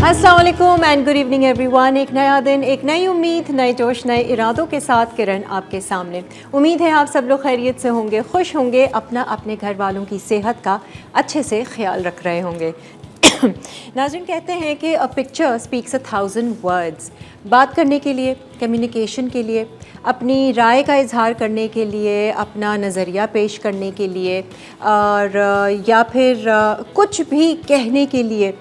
अस्सलाम वालेकुम and good evening everyone. एक नया दिन, एक नई उम्मीद, नए जोश, नए इरादों के साथ किरण आपके सामने। उम्मीद है आप सब लोग खैरियत से होंगे, खुश होंगे, अपना अपने घर वालों की सेहत का अच्छे से ख्याल रख रहे होंगे। नाज़रीन, कहते हैं कि अ पिक्चर स्पीक्स 1,000 वर्ड्स। बात करने के लिए, कम्युनिकेशन के लिए, अपनी राय का इजहार करने के लिए, अपना नज़रिया पेश करने के लिए और या फिर कुछ भी कहने के लिए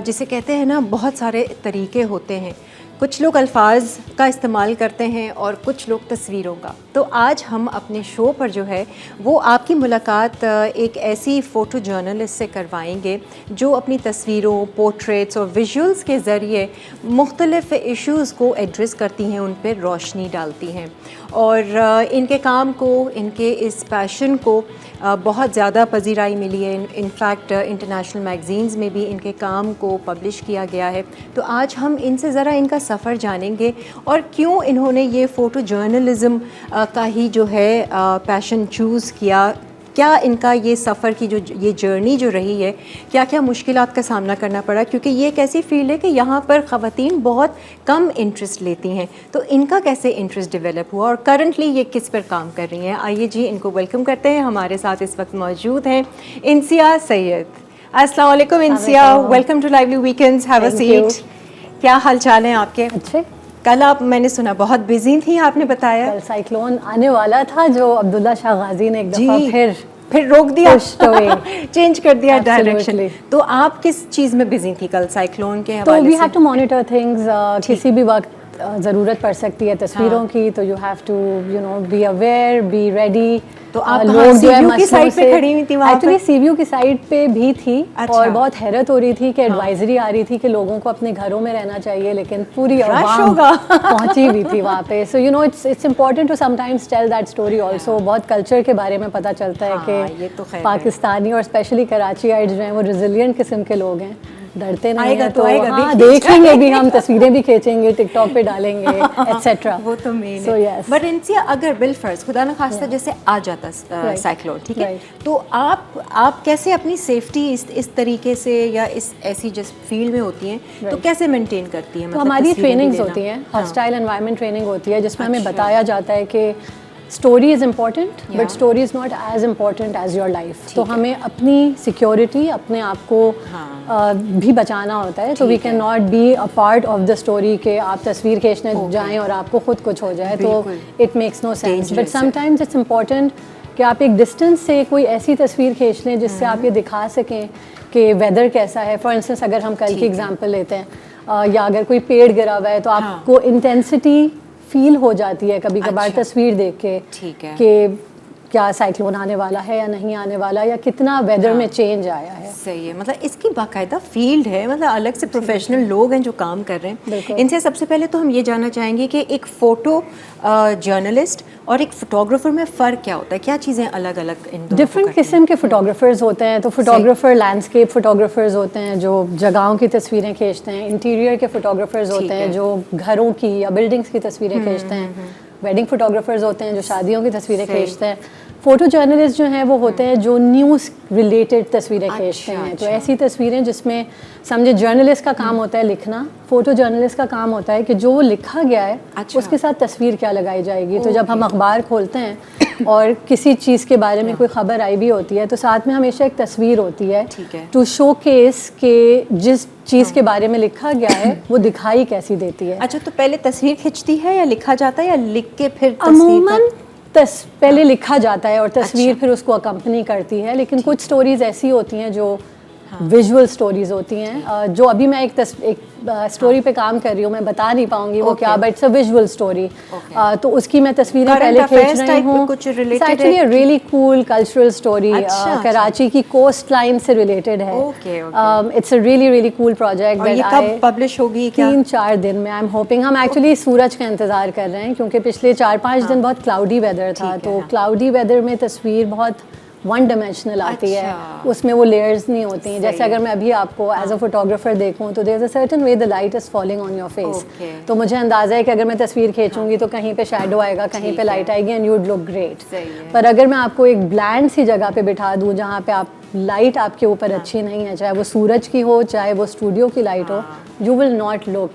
जिसे कहते हैं ना, बहुत सारे तरीके होते हैं। कुछ लोग अल्फाज का इस्तेमाल करते हैं और कुछ लोग तस्वीरों का। तो आज हम अपने शो पर जो है वो आपकी मुलाकात एक ऐसी फ़ोटो जर्नलिस्ट से करवाएंगे जो अपनी तस्वीरों, पोर्ट्रेट्स और विजुअल्स के ज़रिए मुख्तलिफ़ इश्यूज़ को एड्रेस करती हैं, उन पर रोशनी डालती हैं और इनके काम को, इनके इस पैशन को बहुत ज़्यादा पजीराई मिली है। इनफैक्ट इंटरनेशनल मैगज़ीन्स में भी इनके काम को पब्लिश किया गया है। तो आज हम इनसे ज़रा इनका सफ़र जानेंगे और क्यों इन्होंने ये फ़ोटो जर्नलिज़म का ही जो है पैशन चूज़ किया, क्या इनका ये सफ़र की जो ये जर्नी जो रही है, क्या क्या मुश्किलात का सामना करना पड़ा, क्योंकि ये एक ऐसी फील्ड है कि यहाँ पर ख़वातीन बहुत कम इंटरेस्ट लेती हैं। तो इनका कैसे इंटरेस्ट डेवलप हुआ और करंटली ये किस पर काम कर रही हैं। आइए जी, इनको वेलकम करते हैं। हमारे साथ इस वक्त मौजूद हैं इंसिया सैयद। अस्सलाम वालेकुम Insiya, welcome to lively weekends, have a seat. क्या हाल चाल हैं आपके? अच्छे। कल आप, मैंने सुना, बहुत बिजी थी, आपने बताया। कल साइक्लोन आने वाला था जो अब्दुल्ला शाह गाजी ने एक दफ़ा फिर रोक दिया, चेंज कर दिया डायरेक्शन। तो आप किस चीज़ में बिजी थी कल साइक्लोन के हवाले से? तो we have to monitor things, किसी भी वक्त ज़रूरत पड़ सकती है तस्वीरों की, तो you have to be aware, be ready. तो आप लोग सीव्यू की साइड पे खड़ी हुई थी वहाँ पर? एक्चुअली सीव्यू की साइड पे भी थी। अच्छा। और बहुत हैरत हो रही थी कि एडवाइजरी आ रही थी कि लोगों को अपने घरों में रहना चाहिए, लेकिन पूरी आवाम पहुंची हुई थी वहाँ पे। So it's important to sometimes tell that story also. बहुत कल्चर के बारे में पता चलता है कि पाकिस्तानी और स्पेशली कराचीइट्स जो हैं वो रिजिलियंट किस्म के लोग हैं, डरते नहीं हैं। तो हाँ, देखेंगे भी, हम तस्वीरें भी खींचेंगे, टिकटॉक पे डालेंगे एटसेट्रा। वो तो मेन है। बट इनसिया, अगर बिलफर्ज खुदा न खास्ता जैसे आ जाता साइक्लोन, ठीक है, तो आप कैसे अपनी सेफ्टी इस तरीके से या इस ऐसी जिस फील्ड में होती हैं तो कैसे मेंटेन करती हैं? तो हमारी ट्रेनिंग्स होती हैं, हॉस्टाइल एनवायरनमेंट ट्रेनिंग होती है, जिसमें हमें बताया जाता है कि story is important but story is not as important as your life. तो हमें अपनी सिक्योरिटी, अपने आप को भी बचाना होता है। तो we can not be a part of the story के आप तस्वीर खींचने जाएं और आपको खुद कुछ हो जाए, तो it makes no sense. But sometimes it's important कि आप एक डिस्टेंस से कोई ऐसी तस्वीर खींच लें जिससे आप ये दिखा सकें कि वेदर कैसा है। फॉर इंस्टेंस, अगर हम कल की एग्जाम्पल लेते हैं या अगर कोई पेड़ गिरा हुआ है तो आपको इंटेंसिटी फील हो जाती है कभी कभार तस्वीर देख के, ठीक है, कि क्या साइक्लोन आने वाला है या नहीं आने वाला, या कितना वेदर में चेंज आया है। सही है, मतलब इसकी बाकायदा फील्ड है, मतलब अलग से प्रोफेशनल लोग हैं जो काम कर रहे हैं। इनसे सबसे पहले तो हम ये जानना चाहेंगे कि एक फ़ोटो जर्नलिस्ट और एक फ़ोटोग्राफ़र में फ़र्क क्या होता है? क्या चीज़ें अलग अलग इन दोनों? डिफरेंट किस्म के फ़ोटोग्राफ़र्स होते हैं। तो फ़ोटोग्राफ़र लैंडस्केप फ़ोटोग्राफ़र्स होते हैं जो जगहों की तस्वीरें खींचते हैं। इंटीरियर के फ़ोटोग्राफ़र्स होते हैं जो घरों की या बिल्डिंग्स की तस्वीरें खींचते हैं। वेडिंग फ़ोटोग्राफ़र्स होते हैं जो शादियों की तस्वीरें खींचते हैं। फ़ोटो जर्नलिस्ट जो हैं वो होते हैं जो न्यूज़ रिलेटेड तस्वीरें खींचते हैं। तो ऐसी तस्वीरें जिसमें, समझे, जर्नलिस्ट का काम होता है लिखना, फ़ोटो जर्नलिस्ट का काम होता है कि जो लिखा गया है उसके साथ तस्वीर क्या लगाई जाएगी। तो जब हम अखबार खोलते हैं और किसी चीज़ के बारे में कोई ख़बर आई भी होती है तो साथ में हमेशा एक तस्वीर होती है टू शो केस के जिस चीज़ के बारे में लिखा गया है वो दिखाई कैसी देती है। अच्छा, तो पहले तस्वीर खिंचती है या लिखा जाता है या लिख के फिर? अमूमन पहले लिखा जाता है और तस्वीर फिर उसको अकम्पनी करती है। लेकिन कुछ स्टोरीज़ ऐसी होती हैं जो विजुअल स्टोरीज होती हैं, जो अभी मैं एक स्टोरी पे काम कर रही हूँ, मैं बता नहीं पाऊंगी वो क्या, but it's a visual story. तो उसकी मैं तस्वीरें पहले खींच रही हूँ। It's actually a really cool cultural story, Karachi की कोस्ट लाइन से रिलेटेड है। It's a really cool project. ये कब पब्लिश होगी? 3-4 दिन में आई एम होपिंग। हम एक्चुअली सूरज का इंतज़ार कर रहे हैं क्योंकि पिछले 4-5 दिन बहुत क्लाउडी वेदर था। तो क्लाउडी वेदर में तस्वीर बहुत वन डायमेंशनल आती है, उसमें वो लेयर्स नहीं होती हैं। जैसे अगर मैं अभी आपको एज अ फोटोग्राफर देखूं तो there is a certain way the light is falling on your face. तो मुझे अंदाजा है कि अगर मैं तस्वीर खींचूंगी तो कहीं पे शैडो आएगा, कहीं पे लाइट आएगी and you would look great. पर अगर मैं आपको एक ब्लैंड सी जगह पे बिठा दूं जहाँ पे आप लाइट आपके ऊपर अच्छी नहीं है, चाहे वो सूरज की हो चाहे वो स्टूडियो की लाइट हो, you will not look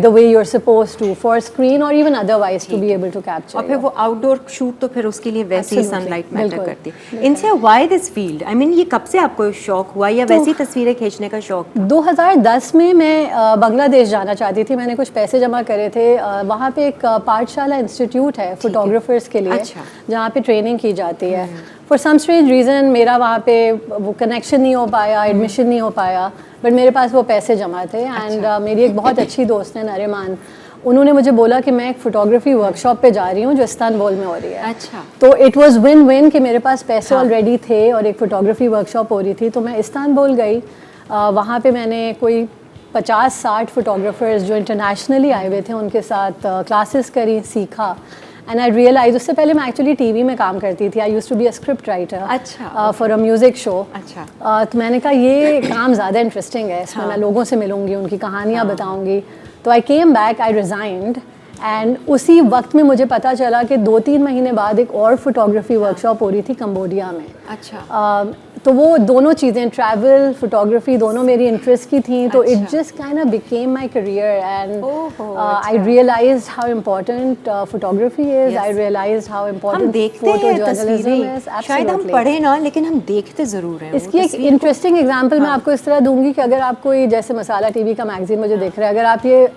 the way you're supposed to for screen or even otherwise to be able to capture. और फिर वो आउटडोर शूट तो फिर उसके लिए वैसे ही Absolutely, सनलाइट मैटर बिल्कुल, करती है। इनसे why this field, I mean ये कब से आपको शौक हुआ या वैसी तस्वीरें खींचने का शौक? 2010 में मैं बांग्लादेश जाना चाहती थी, मैंने कुछ पैसे जमा करे थे। वहाँ पे एक पाठशाला इंस्टीट्यूट है फोटोग्राफर्स के लिए, अच्छा। जहाँ पे ट्रेनिंग की जाती है। फॉर सम स्ट्रेंज रीज़न मेरा वहाँ पे वो कनेक्शन नहीं हो पाया, एडमिशन नहीं हो पाया, बट मेरे पास वो पैसे जमा थे। एंड मेरी एक बहुत अच्छी दोस्त है नरिमान, उन्होंने मुझे बोला कि मैं एक फ़ोटोग्राफी वर्कशॉप पे जा रही हूँ जो इस्तांबुल में हो रही है। अच्छा। तो इट वाज विन विन कि मेरे पास पैसे ऑलरेडी थे और एक फ़ोटोग्राफी वर्कशॉप हो रही थी, तो मैं इस्तांबुल गई। वहाँ पे मैंने कोई 50-60 फोटोग्राफर्स जो इंटरनेशनली आए हुए थे उनके साथ क्लासेस करी, सीखा। एंड आई रियलाइज, उससे पहले मैं एक्चुअली टीवी में काम करती थी, I used to be a script writer अच्छा फॉर अ म्यूज़िक शो। अच्छा। तो मैंने कहा ये काम ज़्यादा इंटरेस्टिंग है, इसमें मैं लोगों से मिलूंगी, उनकी कहानियाँ बताऊंगी। तो I came back, I resigned, and उसी वक्त में मुझे पता चला कि 2-3 महीने बाद एक और फोटोग्राफी वर्कशॉप हो रही थी कंबोडिया में। अच्छा। तो वो दोनों चीज़ें, ट्रैवल, फोटोग्राफी, दोनों मेरी इंटरेस्ट की थी। तो it just kind of became my career and I realised how important photography is, I realised how हम इम्पोर्टेंट देखते हैं तस्वीरें, शायद हम पढ़े ना, लेकिन हम देखते ज़रूर हैं। इसकी एक इंटरेस्टिंग एग्जांपल मैं आपको इस तरह दूंगी कि अगर आप कोई, जैसे मसाला टीवी का मैगजीन मुझे दिख रहा है, अगर आप ये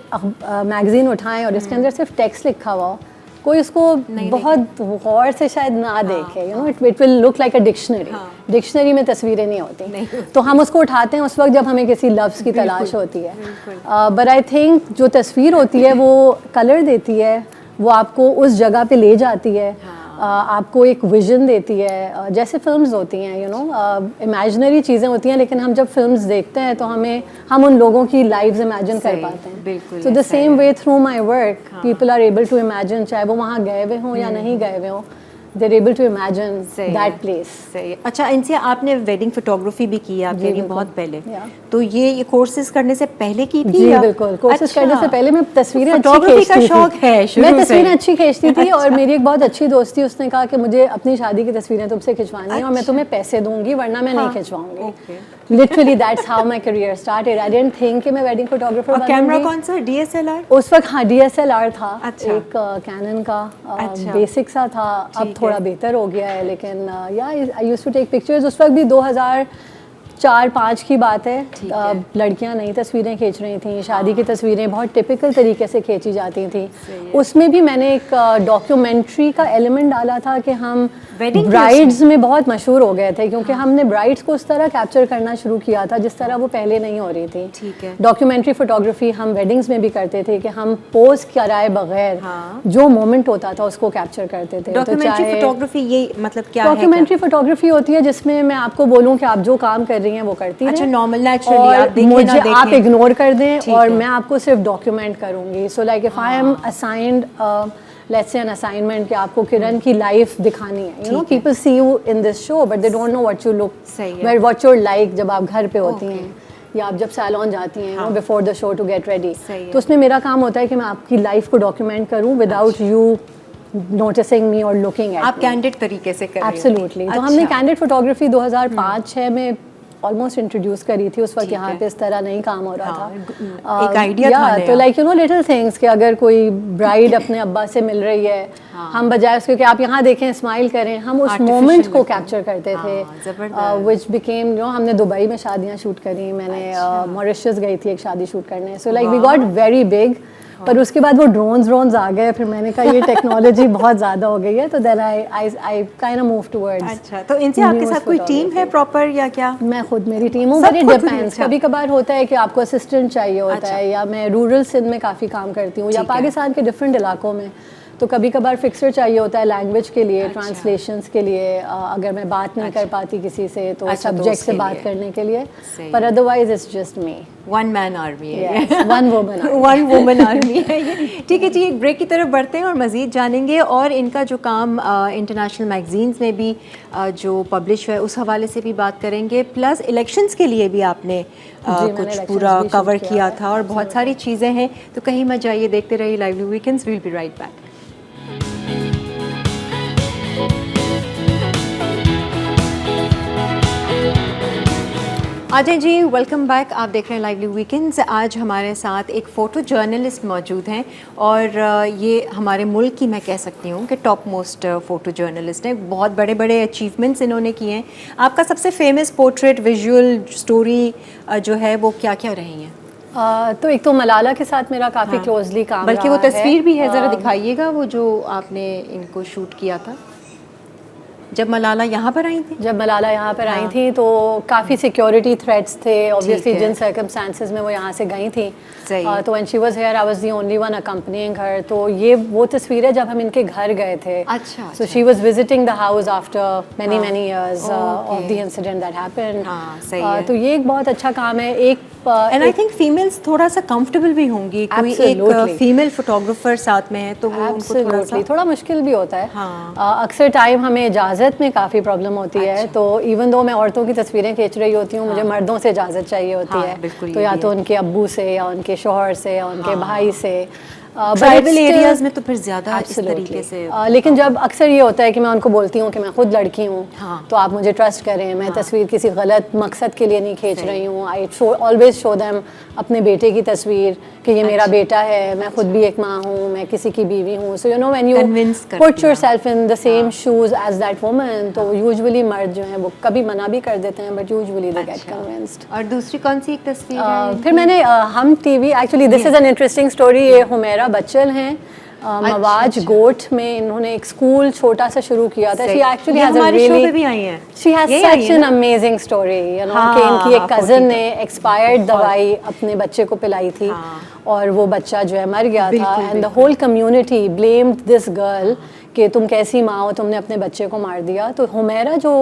मैगजीन उठाएं और इसके अंदर सिर्फ टेक्स्ट लिखा हुआ हो, कोई उसको बहुत गौर से शायद ना देखे, you know, it will look like a dictionary. Dictionary में तस्वीरें नहीं होती, तो हम उसको उठाते हैं उस वक्त जब हमें किसी लफ्ज़ की तलाश होती है। बट आई थिंक जो तस्वीर होती है वो कलर देती है, वो आपको उस जगह पे ले जाती है, आपको एक विजन देती है। जैसे फिल्म्स होती हैं, यू नो, इमेजिनरी चीज़ें होती हैं, लेकिन हम जब फिल्म्स देखते हैं तो हम उन लोगों की लाइव्स इमेजिन कर पाते हैं। बिल्कुल। तो the same way through my work people are able to imagine, चाहे वो वहाँ गए हुए हों या नहीं गए हुए हों, they are able to imagine that place. सही है। अच्छा, इनसे आपने वेडिंग फोटोग्राफी भी की, आप कह रही बहुत पहले, तो ये कोर्सेज करने से पहले की थी? जी बिल्कुल, कोर्सेज करने से पहले मैं तस्वीरें अच्छी फोटोग्राफी का खींचती शौक है थी। मैं तस्वीरें अच्छी खींचती थी और मेरी एक बहुत अच्छी दोस्त थी, उसने कहा कि मुझे अपनी शादी की तस्वीरें तुमसे खिंचवानी है और मैं तुम्हें पैसे दूंगी, वरना मैं नहीं खिंचवाऊंगी। Literally that's how my career started. I didn't think कि मैं वेडिंग फोटोग्राफर बनूंगी। कैमरा कौन सा, DSLR? उस वक्त हाँ DSLR था, एक कैनन का, बेसिक सा था, अब थोड़ा बेहतर हो गया है, लेकिन yeah I used to take pictures. उस वक्त भी 2004-5 की बात है। लड़कियां नई तस्वीरें खींच रही थी, शादी की तस्वीरें बहुत टिपिकल तरीके से खींची जाती थी। उसमें भी मैंने एक डॉक्यूमेंट्री का एलिमेंट डाला था कि हम ब्राइड्स में बहुत मशहूर हो गए थे, क्योंकि हमने ब्राइड्स को उस तरह कैप्चर करना शुरू किया था जिस तरह वो पहले नहीं हो रही थी। ठीक है। डॉक्यूमेंट्री फोटोग्राफी हम वेडिंग्स में भी करते थे कि हम पोज कराए बगैर जो मोमेंट होता था उसको कैप्चर करते थे। डॉक्यूमेंट्री फोटोग्राफी ये मतलब क्या है? डॉक्यूमेंट्री फोटोग्राफी होती है जिसमें मैं आपको बोलूं कि आप जो काम कर रही हैं वो करती हैं। अच्छा, नॉर्मल, नेचुरली आप देखें मुझे ना देखें, आप इग्नोर कर दें और मैं आपको सिर्फ डॉक्यूमेंट करूंगी। So like if I am assigned let's say an assignment कि आपको किरण की लाइफ दिखानी है, you know, people see you in this show but they don't know what you look, what you like जब आप घर पे होती हैं या आप जब सैलून जाती हैं before the show to get ready. तो उसमें मेरा काम होता है कि मैं आपकी लाइफ को डॉक्यूमेंट करूं विदाउट यू नोटिसिंग मी और लुकिंग एट। आप कैंडिड तरीके से कर रही हैं। एब्सोल्युटली। तो हमने कैंडिड फोटोग्राफी 2005-6 में ऑलमोस्ट इंट्रोड्यूस करी थी। उस वक्त यहाँ पे इस तरह नहीं काम हो रहा था। एक आइडिया था तो like you know little things कि अगर कोई ब्राइड अपने अब्बा से मिल रही है, हम बजाय उसके कि आप यहाँ देखें स्माइल करें, हम उस मोमेंट को कैप्चर करते थे, विच बिकेम, यू नो, हमने दुबई में शादियाँ शूट करी, मैंने मॉरिशस गई थी एक शादी शूट करने। So like we got very big. पर उसके बाद वो ड्रोन्स आ गए, फिर मैंने कहा ये टेक्नोलॉजी बहुत ज़्यादा हो गई है, तो then I kind of move towards. अच्छा, तो इनसे आपके साथ कोई टीम है प्रॉपर या क्या? मैं खुद मेरी टीम हूँ, बट इट डिपेंड्स। कभी कभार होता है कि आपको असिस्टेंट चाहिए होता है, या मैं रूरल सिंध में काफ़ी काम करती हूँ, या पाकिस्तान के डिफरेंट इलाकों में, तो कभी कभार फिक्सर चाहिए होता है लैंग्वेज के लिए, ट्रांसलेशंस के लिए, अगर मैं बात नहीं कर पाती किसी से तो सब्जेक्ट से बात करने के लिए, पर otherwise it's just me. One man army है, one woman one woman army है ये। ठीक है जी, एक ब्रेक की तरफ बढ़ते हैं और मज़ीद जानेंगे, और इनका जो काम इंटरनेशनल मैगजीन्स में भी जो पब्लिश है उस हवाले से भी बात करेंगे, प्लस इलेक्शंस के लिए भी आपने कुछ पूरा कवर किया था, और बहुत सारी चीज़ें हैं। तो कहीं मत जाइए, देखते रहिए lively weekends, we will be right back. Ajay ji, welcome back. आप देख रहे हैं लाइवली वीकेंड्स। आज हमारे साथ एक फ़ोटो जर्नलिस्ट मौजूद हैं और ये हमारे मुल्क की मैं कह सकती हूँ कि टॉप मोस्ट फ़ोटो जर्नलिस्ट हैं। बहुत बड़े बड़े अचीवमेंट्स इन्होंने किए हैं। आपका सबसे फेमस पोर्ट्रेट विजुअल स्टोरी जो है वो क्या क्या रही हैं? तो एक तो मलाला के साथ मेरा काफ़ी क्लोजली काम बल्कि वो रहा है। तस्वीर भी है, ज़रा दिखाइएगा वो जो आपने इनको शूट किया था जब मलाला यहाँ पर आई थी। जब मलाला यहाँ पर आई थी तो काफ़ी सिक्योरिटी थ्रेट्स थे ऑब्वियसली जिन सर्कमस्टांसेस में वो यहाँ से गई थी। तो when she was here I was the only one accompanying her. तो ये वो तस्वीर है जब हम इनके घर गए थे। अच्छा। So she was visiting the house after many years of the incident that happened. तो ये एक बहुत अच्छा काम है। एक एंड आई थिंक फीमेल्स थोड़ा सा कंफर्टेबल भी होंगी, कोई एक फीमेल फोटोग्राफर साथ में है तो वो उनको थोड़ा मुश्किल भी होता है। अक्सर टाइम हमें इजाज़त में काफ़ी प्रॉब्लम होती है। तो इवन दो मैं औरतों की तस्वीरें खींच रही होती हूँ, मुझे मर्दों से इजाज़त चाहिए होती है। तो या तो उनके अब्बू से या उनके शोहर से या उनके भाई से। ट्राइबल एरियाज में तो फिर ज़्यादा इस तरीके से। लेकिन जब अक्सर ये होता है कि मैं उनको बोलती हूँ कि मैं खुद लड़की हूँ, तो आप मुझे ट्रस्ट करें, मैं तस्वीर किसी गलत मकसद के लिए नहीं खींच रही हूँ। आई ऑलवेज शो देम अपने बेटे की तस्वीर कि ये मेरा बेटा है, मैं खुद भी एक माँ हूँ, मैं किसी की बीवी हूँ। So you know when you put yourself in the same shoes as that woman, तो यूजुअली मर्द जो हैं वो कभी मना भी कर देते हैं, but usually they get convinced. और दूसरी कौन सी एक तस्वीर है? फिर मैंने हम TV, actually this is an interesting story. ये हुमैरा बच्चन हैं मवाज गोट में, इन्होंने एक स्कूल छोटा सा शुरू किया था। She actually has a really she has such an amazing story, you know, कि इनकी एक कज़न ने एक्सपायर्ड दवाई अपने बच्चे को पिलाई थी और वो बच्चा जो है मर गया था। And the whole community blamed this girl कि तुम कैसी माँ हो, तुमने अपने बच्चे को मार दिया। तो हुमैरा जो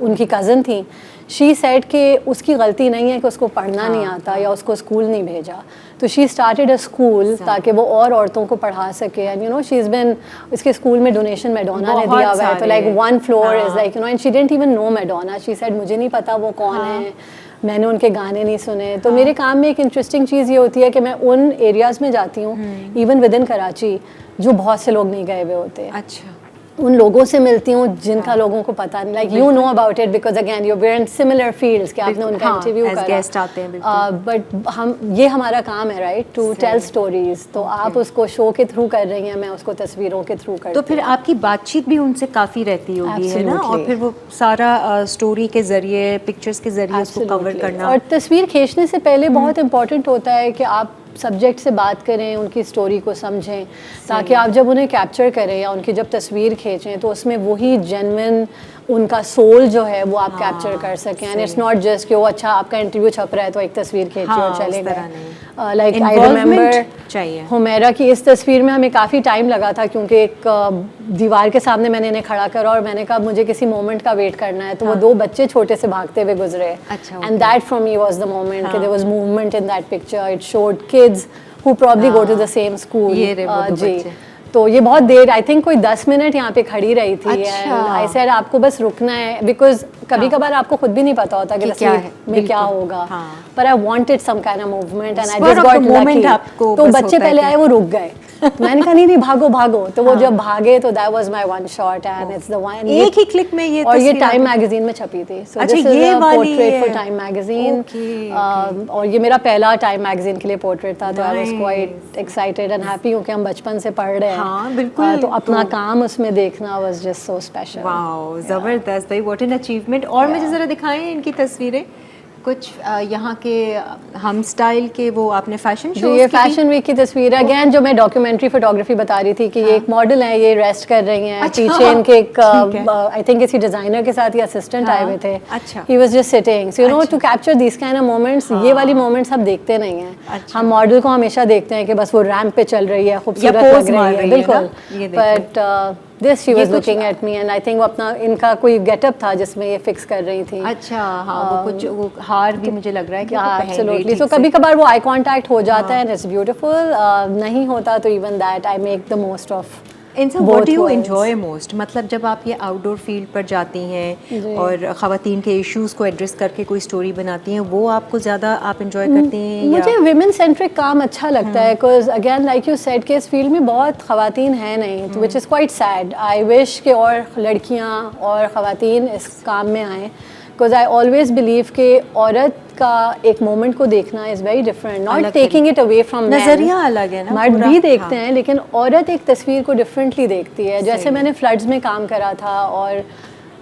उनकी कज़न थी, शी सेड कि उसकी गलती नहीं है कि उसको पढ़ना नहीं आता या उसको स्कूल नहीं भेजा। तो शी स्टार्टेड अ स्कूल ताकि वो और औरतों को पढ़ा सके। And you know she is been, इसके स्कूल में डोनेशन मैडोना ने दिया हुआ है, तो like 1 floor is like, you no, and she didn't even know Madonna. She said मुझे नहीं पता वो कौन है, मैंने उनके गाने नहीं सुने। तो मेरे काम में एक इंटरेस्टिंग चीज़ ये होती है कि मैं उन एरियाज़ में जाती हूँ इवन विद इन कराची जो बहुत से लोग नहीं गए हुए होते हैं। अच्छा। उन लोगों से मिलती हूँ जिनका लोगों को पता नहीं, like you know about it because again you were in similar fields कि आपने उनका इंटरव्यू करा, गेस्ट आते हैं। बट हम, ये हमारा काम है राइट, टू टेल स्टोरीज। तो आप उसको शो के थ्रू कर रही हैं, मैं उसको तस्वीरों के थ्रू करती हूँ। तो फिर आपकी बातचीत भी उनसे काफ़ी रहती होगी, है ना? और फिर वो सारा स्टोरी के जरिए, पिक्चर्स के जरिए उसको कवर करना। और तस्वीर खींचने से पहले बहुत इंपॉर्टेंट होता है कि आप सब्जेक्ट से बात करें, उनकी स्टोरी को समझें, ताकि आप जब उन्हें कैप्चर करें या उनकी जब तस्वीर खींचें तो उसमें वही जेन्युइन उनका सोल जो है वो आप कैप्चर कर सकें। एंड इट्स नॉट जस्ट कि वो अच्छा आपका इंटरव्यू छप रहा है तो एक तस्वीर खींची और चले गए। लाइक आई रिमेंबर हुमैरा की इस तस्वीर में हमें काफ़ी टाइम लगा था क्योंकि एक दीवार के सामने मैंने इन्हें खड़ा करा और मैंने कहा मुझे किसी मोमेंट का वेट करना है। तो वो 2 बच्चे छोटे से भागते हुए गुजरे, and that for me was the moment कि there was movement in that picture. It showed kids who probably go to the same school। जी, तो ये बहुत देर, आई थिंक कोई 10 मिनट यहाँ पे खड़ी रही थी। एंड आई सेड आपको बस रुकना है, बिकॉज कभी कभार आपको खुद भी नहीं पता होता कि तस्वीर में क्या होगा, पर I wanted some kind of movement and I just got lucky. तो बच्चे पहले आए, वो रुक गए, मैंने कहा नहीं भागो भागो, तो वो जब भागे तो that was my one shot and it's the one. एक ही क्लिक में ये, और ये टाइम मैगजीन में छपी थी। So this is a portrait for time magazine. और ये मेरा पहला टाइम मैगजीन के लिए पोर्ट्रेट था, तो I was quite excited and happy क्योंकि हम बचपन से पढ़ रहे हैं। हाँ, बिल्कुल। तो अपना काम उसमें देखना was just so special. Wow, जबरदस्त भाई, व्हाट एन अचीवमेंट। और मुझे ज़रा दिखाएं इनकी तस्वीरें कुछ, यहाँ के हम स्टाइल के, वो आपने फैशन शो, ये फैशन वीक की तस्वीर है अगेन, जो मैं डॉक्यूमेंट्री फोटोग्राफी बता रही थी कि ये एक मॉडल है, ये रेस्ट कर रही हैं। पीछे इनके एक आई थिंक किसी डिजाइनर के साथ ये असिस्टेंट आए हुए थे। He was just sitting, so you know, to capture this kind of moments. ये वाली मोमेंट्स हम देखते नहीं हैं। हम मॉडल को हमेशा देखते हैं कि बस वो रैंप पे चल रही है, खूबसूरत लग रही है, बिल्कुल, but this she was looking at me and I think वो अपना, इनका कोई गेटअप था जिसमें ये फिक्स कर रही थी। अच्छा, हाँ, वो कुछ वो हार भी मुझे लग रहा है कि एब्सोल्युटली। सो कभी कभार वो आई कांटेक्ट हो जाता है एंड इट्स ब्यूटीफुल, नहीं होता तो even that I make the most of. What do you enjoy most? मतलब जब आप ये आउटडोर फील्ड पर जाती हैं और ख़वातीन के इश्यूज़ को एड्रेस करके कोई स्टोरी बनाती हैं, वो आपको ज़्यादा आप एंजॉय करती हैं? मुझे विमेन सेंट्रिक काम अच्छा लगता है, because again like you said कि इस फील्ड में बहुत ख़वातीन हैं नहीं, तो which is quite sad. I wish कि और लड़कियाँ और ख़वातीन इस काम में आएँ, बिकॉज आई ऑलवेज बिलीव कि औरत का एक मोमेंट को देखना is very different, not taking it away from नजरिया अलग है ना, मर्द पूरा, भी देखते हाँ। हैं लेकिन औरत एक तस्वीर को डिफरेंटली देखती है। जैसे सही। मैंने फ्लड्स में काम करा था और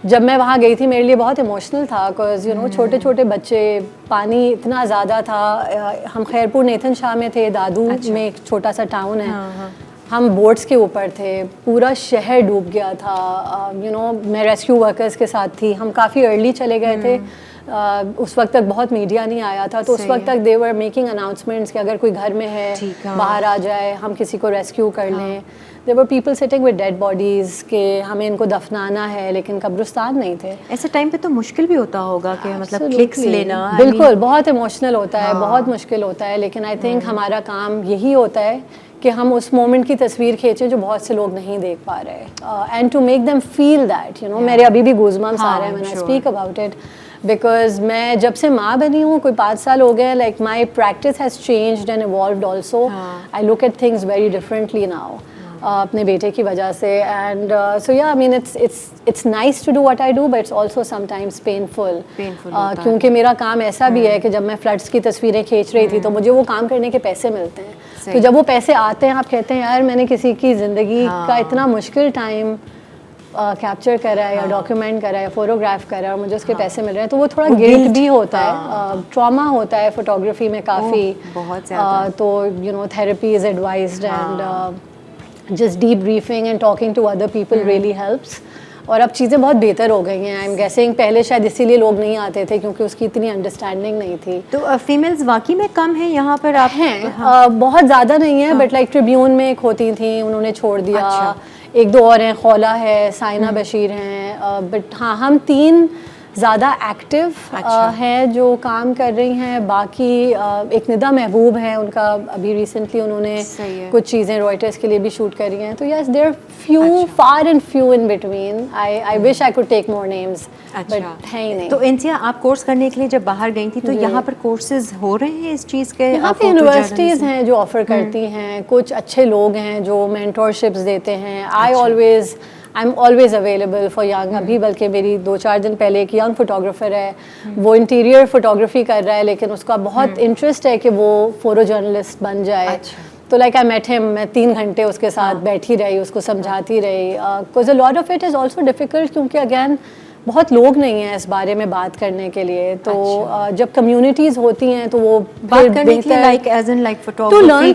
जब मैं वहाँ गई थी मेरे लिए बहुत इमोशनल था, बिकॉज यू नो छोटे छोटे बच्चे, पानी इतना ज़्यादा था। हम खैरपुर नेथन शाह में थे, दादू अच्छा। में एक छोटा सा टाउन है। हाँ, हाँ। हम बोट्स के ऊपर थे, पूरा शहर डूब गया था। यू नो मैं रेस्क्यू वर्कर्स के साथ थी, हम काफ़ी अर्ली चले गए थे। उस वक्त तक बहुत मीडिया नहीं आया था, तो उस सही वक्त तक दे वर मेकिंग अनाउंसमेंट्स कि अगर कोई घर में है ठीक, हाँ। बाहर आ जाए, हम किसी को रेस्क्यू कर लें। There were people sitting with dead bodies कि हमें इनको दफनाना है, लेकिन कब्रिस्तान नहीं थे। ऐसे टाइम पे तो मुश्किल भी होता होगा कि मतलब Absolutely. क्लिक्स लेना, I बिल्कुल mean, बहुत इमोशनल होता है, हाँ। बहुत मुश्किल होता है, लेकिन आई थिंक हमारा काम यही होता है कि हम उस मोमेंट की तस्वीर खींचें जो बहुत से लोग नहीं देख पा रहे, and to make them feel that, you know मेरे अभी भी गूज़बम्स आ रहे हैं when I speak about it, because मैं जब से माँ बनी हूँ, कोई 5 साल हो गए, like my practice has changed and evolved also. I look at things very differently now अपने बेटे की वजह से। And so yeah I mean it's nice to do what I do, but it's also sometimes painful, क्योंकि मेरा काम ऐसा भी है कि जब मैं फ्लड्स की तस्वीरें खींच रही थी तो मुझे वो काम करने के पैसे मिलते हैं। तो जब वो पैसे आते हैं, आप कहते हैं यार मैंने किसी की ज़िंदगी का इतना मुश्किल टाइम कैप्चर करा है या डॉक्यूमेंट करा है या फोटोग्राफ करा है और मुझे उसके पैसे मिल रहे हैं, तो वो थोड़ा गिल्ट भी होता है, ट्रॉमा होता है फोटोग्राफी में काफ़ी बहुत ज़्यादा। तो you know therapy is advised and just debriefing and talking to other people really helps. और अब चीज़ें बहुत बेहतर हो गई हैं। आई एम गेसिंग पहले शायद इसीलिए लोग नहीं आते थे क्योंकि उसकी इतनी अंडरस्टैंडिंग नहीं थी। तो फीमेल्स वाकई में कम है यहाँ पर? आप हैं बहुत ज़्यादा नहीं है, बट लाइक ट्रिब्यून में एक होती थी, उन्होंने छोड़ दिया। अच्छा। एक दो और हैं, खौला है, साइना बशीर हैं, बट हाँ हम 3 ज़्यादा एक्टिव हैं जो काम कर रही हैं। बाकी एक निदा महबूब है, उनका अभी रिसेंटली उन्होंने कुछ चीज़ें रॉयटर्स के लिए भी शूट करी हैं। तो yes there few, far and few in between. I wish I could take more names, but है ही नहीं। तो इंसिया, आप कोर्स करने के लिए जब बाहर गई थी तो यहाँ पर कोर्सेज हो रहे हैं इस चीज़ के? यहाँ पे यूनिवर्सिटीज़ हैं जो ऑफ़र करती हैं, कुछ अच्छे लोग हैं जो मेंटोरशिप्स देते हैं। I am always available for young. अभी बल्कि मेरी 2-4 दिन पहले एक यंग फोटोग्राफर है, वो इंटीरियर फोटोग्राफी कर रहा है, लेकिन उसका बहुत इंटरेस्ट है कि वो फोटो जर्नलिस्ट बन जाए। तो लाइक आई मेट हिम, मैं 3 घंटे उसके साथ बैठी रही, उसको समझाती रही। Because a lot of it is also difficult, क्योंकि अगैन बहुत लोग नहीं हैं इस बारे में बात करने के लिए। तो जब कम्युनिटीज़ होती हैं तो वो बात करने के लिए, like as in like photography, to learn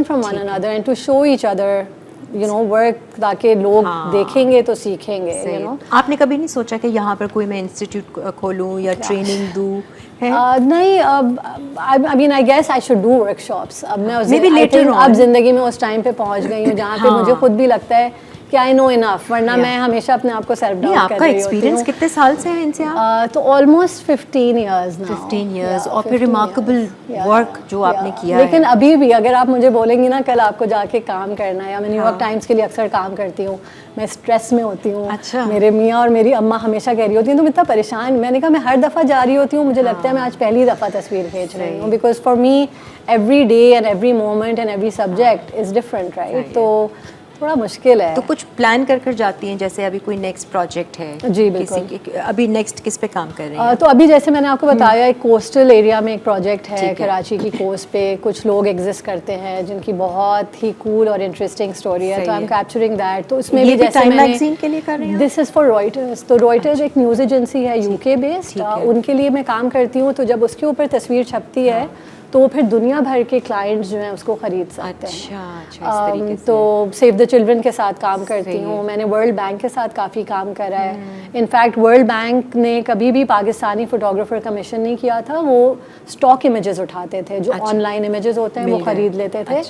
from one another and to show each other you know work, ताकि लोग देखेंगे तो सीखेंगे। यू नो आपने कभी नहीं सोचा कि यहाँ पर कोई मैं इंस्टीट्यूट खोलूँ या ट्रेनिंग दूँ? नहीं, I mean I guess I should do workshops. अब मैं अब जिंदगी में उस टाइम पे पहुँच गई हूँ जहाँ पे मुझे खुद भी लगता है कि आई नो इनफ, वरना मैं हमेशा अपने आप को सेल्फ डाउट कर रही होती हूँ। आपका एक्सपीरियंस कितने साल से है इनसे आप? तो ऑलमोस्ट 15 इयर्स नाउ। 15 इयर्स, और फिर रिमार्केबल वर्क जो आपने किया है। लेकिन अभी भी अगर आप मुझे बोलेंगी ना कल आपको जाके काम करना है, या मैं न्यूयॉर्क टाइम्स के लिए अक्सर काम करती हूँ, मैं स्ट्रेस में होती हूँ। अच्छा। मेरे मियाँ और मेरी अम्मा हमेशा कह रही होती हैं तुम इतना परेशान। मैंने कहा मैं हर दफ़ा जा रही होती हूँ, मुझे लगता है मैं आज पहली दफ़ा तस्वीर खींच रही हूँ, because for me every day and every moment and every subject is different, right? तो थोड़ा मुश्किल है। तो कुछ प्लान कर जाती हैं, जैसे अभी कोई नेक्स्ट प्रोजेक्ट है? जी बिल्कुल। अभी नेक्स्ट किस पे काम कर रही हैं? तो अभी जैसे मैंने आपको बताया, एक कोस्टल एरिया में एक प्रोजेक्ट है कराची की कोस्ट पे। कुछ लोग एग्जिस्ट करते हैं जिनकी बहुत ही कूल और इंटरेस्टिंग स्टोरी है, तो आई एम कैप्चरिंग दैट। तो उसमें भी जैसे टाइम मैगजीन के लिए कर रही हैं? This is for Reuters. तो रॉयटर्स एक न्यूज़ एजेंसी है UK बेस्ड, उनके लिए मैं काम करती हूँ। तो जब उसके ऊपर तस्वीर छपती है तो फिर दुनिया भर के क्लाइंट्स जो हैं उसको ख़रीद सकते हैं। अच्छा, इस तरीके से। तो सेव द चिल्ड्रन के साथ काम करती हूँ। मैंने वर्ल्ड बैंक के साथ काफ़ी काम करा है। इनफैक्ट वर्ल्ड बैंक ने कभी भी पाकिस्तानी फ़ोटोग्राफर कमीशन नहीं किया था, वो स्टॉक इमेजेस उठाते थे, जो ऑनलाइन इमेजेस होते हैं वो ख़रीद लेते थे।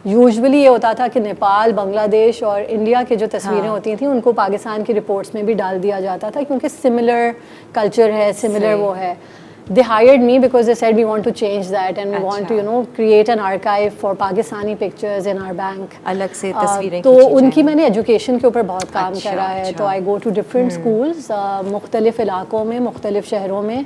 यूजुअली ये होता था कि नेपाल, बांग्लादेश और इंडिया की जो तस्वीरें होती थी उनको पाकिस्तान की रिपोर्ट्स में भी डाल दिया जाता था, क्योंकि सिमिलर कल्चर है, सिमिलर वो है। They hired me because they said we want to change that and we want to, you know, create an archive for Pakistani pictures in our bank. अलग से तस्वीरें तो उनकी मैंने एजुकेशन के ऊपर बहुत काम करा है। तो आई गो टू डिफरेंट स्कूल्स मुख्तलिफ इलाकों में, मुख्तलिफ शहरों में,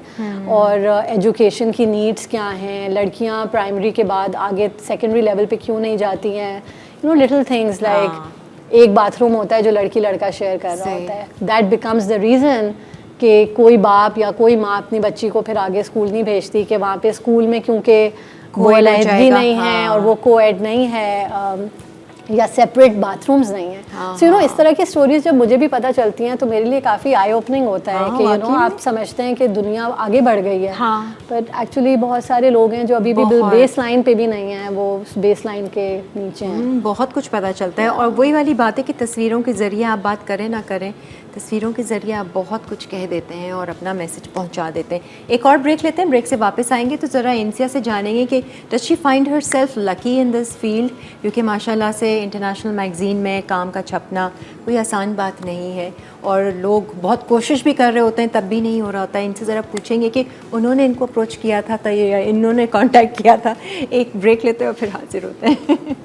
और एजुकेशन की नीड्स क्या हैं, लड़कियाँ प्राइमरी के बाद आगे सेकेंडरी लेवल पे क्यों नहीं जाती हैं, you know little things like एक बाथरूम होता है जो लड़की लड़का शेयर कर रहा होता है, दैट बिकम्स द रीज़न कि कोई बाप या कोई माँ अपनी बच्ची को फिर आगे स्कूल नहीं भेजती कि वहाँ पे स्कूल में क्योंकि वो अलहदगी नहीं है और वो कोएड नहीं है या सेपरेट बाथरूम्स नहीं है। सो इस तरह की स्टोरीज जब मुझे भी पता चलती हैं तो मेरे लिए काफ़ी आई ओपनिंग होता है कि आप समझते हैं कि दुनिया आगे बढ़ गई है, बट एक्चुअली बहुत सारे लोग हैं जो अभी भी बेस लाइन पे भी नहीं हैं, वो बेस लाइन के नीचे हैं। बहुत कुछ पता चलता है और वही वाली बात है कि तस्वीरों के ज़रिए आप बात करें ना करें, तस्वीरों के ज़रिए आप बहुत कुछ कह देते हैं और अपना मैसेज पहुंचा देते हैं। एक और ब्रेक लेते हैं, ब्रेक से वापस आएंगे तो ज़रा इंसिया से जानेंगे कि does she find her self lucky in this field, क्योंकि माशाल्लाह से इंटरनेशनल मैगज़ीन में काम का छपना कोई आसान बात नहीं है और लोग बहुत कोशिश भी कर रहे होते हैं तब भी नहीं हो रहा होता है। इनसे ज़रा पूछेंगे कि उन्होंने इनको अप्रोच किया था या इन्होंने कॉन्टैक्ट किया था। एक ब्रेक लेते हैं और फिर हाजिर होते हैं।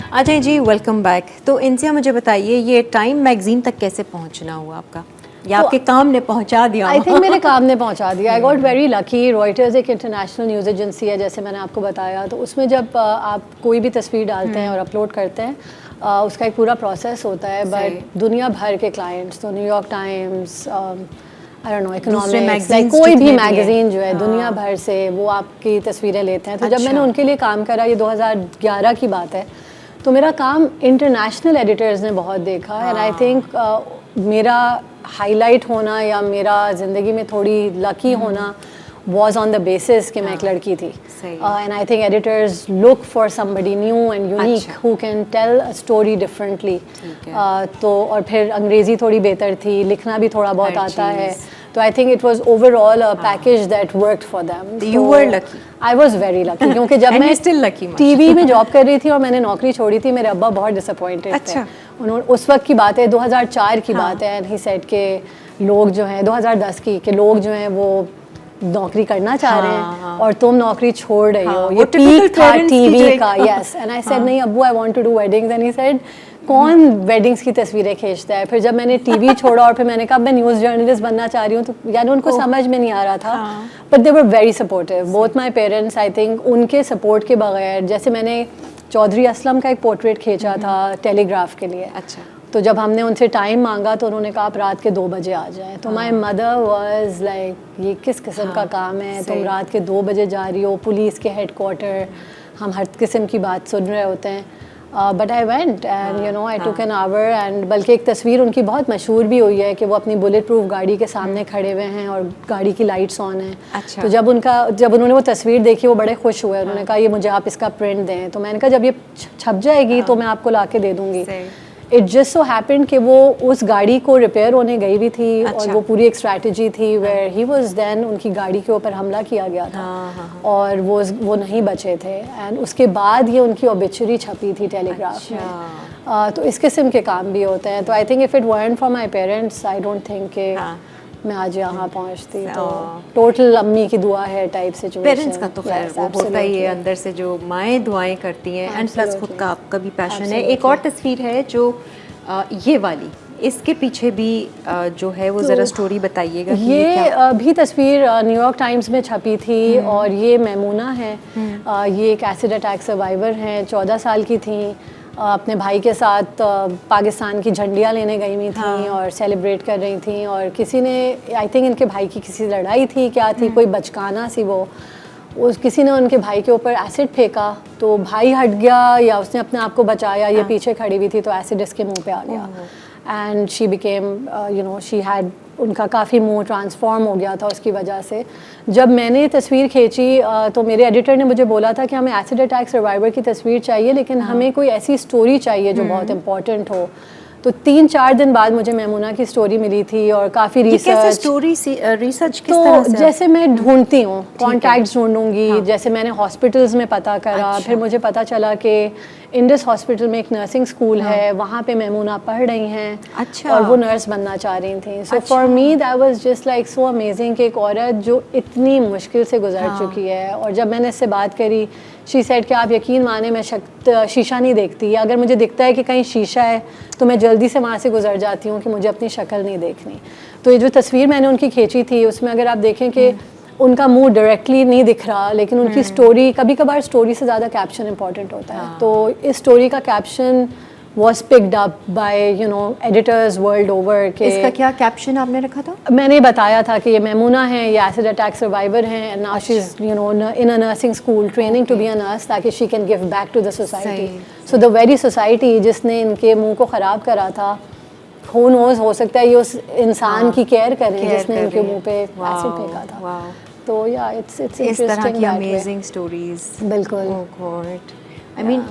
आ जाए जी, वेलकम बैक। तो इनसे मुझे बताइए ये टाइम मैगज़ीन तक कैसे पहुंचना हुआ आपका, या आपके काम ने पहुंचा दिया? आई थिंक मेरे काम ने पहुंचा दिया। I got very lucky. Reuters एक इंटरनेशनल न्यूज़ एजेंसी है, जैसे मैंने आपको बताया, तो उसमें जब आप कोई भी तस्वीर डालते हैं और अपलोड करते हैं उसका एक पूरा प्रोसेस होता है। बट दुनिया भर के क्लाइंट्स, तो New York times, I don't know, economics, कोई भी मैगज़ीन जो है दुनिया भर से वो आपकी तस्वीरें लेते हैं। तो जब मैंने उनके लिए काम करा, ये 2011 की बात है, तो मेरा काम इंटरनेशनल एडिटर्स ने बहुत देखा। एंड आई थिंक मेरा हाईलाइट होना या मेरा ज़िंदगी में थोड़ी लकी होना was on the basis कि मैं एक लड़की थी। And I think editors look for somebody new and unique who can tell a story differently। तो और फिर अंग्रेज़ी थोड़ी बेहतर थी, लिखना भी थोड़ा बहुत आता है, तो I think it was overall a package that worked for them। You were lucky। I was very lucky क्योंकि जब मैं still lucky टीवी में जॉब कर रही थी और मैंने नौकरी छोड़ी थी, मेरे अब्बा बहुत डिसअपॉइंटेड थे। उन्होंने, उस वक्त की बात है, 2004 की बात है, एंड ही सेड के लोग जो हैं, 2010 की, कि लोग जो हैं वो नौकरी करना चाह रहे हैं और तुम नौकरी छोड़ रही हो। ये पीक था टीवी का। यस, एंड आई सेड नहीं अब्बू, I want to do weddings. And he said कौन वेडिंग्स की तस्वीरें खींचता है। फिर जब मैंने टीवी छोड़ा और फिर मैंने कहा मैं न्यूज़ जर्नलिस्ट बनना चाह रही हूँ, तो यानी उनको समझ में नहीं आ रहा था, but they were very supportive, both my parents. I think उनके सपोर्ट के बगैर, जैसे मैंने चौधरी असलम का एक पोर्ट्रेट खींचा था टेलीग्राफ के लिए। अच्छा। तो जब हमने उनसे टाइम मांगा तो उन्होंने कहा आप रात के 2 बजे आ जाएं। तो माई मदर वाज लाइक ये किस किस्म का काम है, तुम रात के 2 बजे जा रही हो, पुलिस के हेडक्वार्टर, हम हर किस्म की बात सुन रहे होते हैं। But I went and you know I took an hour. And बल्कि एक तस्वीर उनकी बहुत मशहूर भी हुई है कि वो अपनी बुलेट प्रूफ गाड़ी के सामने खड़े हुए हैं और गाड़ी की लाइट्स ऑन है। अच्छा। तो जब उन्होंने वो तस्वीर देखी, वो बड़े खुश हुए। उन्होंने कहा ये मुझे आप इसका प्रिंट दें। तो मैंने कहा जब ये छप जाएगी तो मैं आपको ला के दे दूँगी। इट जस्ट सो हैपेंड कि वो उस गाड़ी को रिपेयर होने गई भी थी। अच्छा। और वो पूरी एक स्ट्रैटेजी थी वेयर ही वाज देन, उनकी गाड़ी के ऊपर हमला किया गया था। और वो नहीं बचे थे। एंड उसके बाद ये उनकी ओबिचुरी छपी थी टेलीग्राफ में। तो इस किस्म के काम भी होते हैं। तो I think if it weren't for my parents, I don't think कि मैं आज यहाँ पहुँचती। तो टोटल अम्मी की दुआ है टाइप सिचुएशन। पेरेंट्स का तो खैर वो होता ही है, अंदर से जो माएँ दुआएं करती हैं, एंड प्लस खुद का आपका भी पैशन है। एक और तस्वीर है जो ये वाली, इसके पीछे भी जो है वो ज़रा स्टोरी बताइएगा। ये भी तस्वीर न्यूयॉर्क टाइम्स में छपी थी और ये मैमूना है। ये एक एसिड अटैक सर्वाइवर हैं, 14 साल की थी, अपने भाई के साथ पाकिस्तान की झंडियाँ लेने गई हुई थी और सेलिब्रेट कर रही थी। और किसी ने, आई थिंक इनके भाई की किसी लड़ाई थी, क्या थी, कोई बचकाना सी, किसी ने उनके भाई के ऊपर एसिड फेंका, तो भाई हट गया या उसने अपने आप को बचाया, ये पीछे खड़ी हुई थी, तो एसिड इसके मुंह पे आ गया। And she became you know she had, उनका काफ़ी मुंह ट्रांसफॉर्म हो गया था उसकी वजह से। जब मैंने तस्वीर खींची तो मेरे एडिटर ने मुझे बोला था कि हमें एसिड अटैक सर्वाइवर की तस्वीर चाहिए, लेकिन हमें कोई ऐसी स्टोरी चाहिए जो बहुत इंपॉर्टेंट हो। तो 3-4 दिन बाद मुझे मैमूना की स्टोरी मिली थी और काफ़ी रिसर्च किस तरह से? जैसे मैं ढूंढती हूँ, कॉन्टैक्ट्स ढूंढूंगी। जैसे मैंने हॉस्पिटल्स में पता करा। अच्छा। फिर मुझे पता चला कि इंडस हॉस्पिटल में एक नर्सिंग स्कूल है, वहाँ पे मैमूना पढ़ रही हैं। अच्छा। और वो नर्स बनना चाह रही थी। So for me that was just like so amazing कि एक औरत जो इतनी मुश्किल से गुजर चुकी है। और जब मैंने इससे बात करी, शी सेड कि आप यकीन माने मैं शीशा नहीं देखती, अगर मुझे दिखता है कि कहीं शीशा है तो मैं जल्दी से वहाँ से गुजर जाती हूँ कि मुझे अपनी शक्ल नहीं देखनी। तो ये जो तस्वीर मैंने उनकी खींची थी, उसमें अगर आप देखें कि उनका मुंह डायरेक्टली नहीं दिख रहा, लेकिन उनकी स्टोरी, कभी कभार स्टोरी से ज़्यादा कैप्शन इंपॉर्टेंट होता है। तो इस स्टोरी का caption was picked up by editors world over के इसका क्या कैप्शन आपने रखा था? मैंने बताया था कि ये मैमूना है, ये एसिड अटैक सर्वाइवर हैं and now she is in a nursing school training to be a nurse ताकि she can give back to the society. So the very society जिसने इनके मुंह को ख़राब करा था, who knows, हो सकता है ये उस इंसान की केयर करें जिसने इनके मुंह पे एसिड फेंका था. तो या इट्स इस तरह की अमेजिंग स्टोरीज. बिल्कुल. ओह गॉड. आई मीन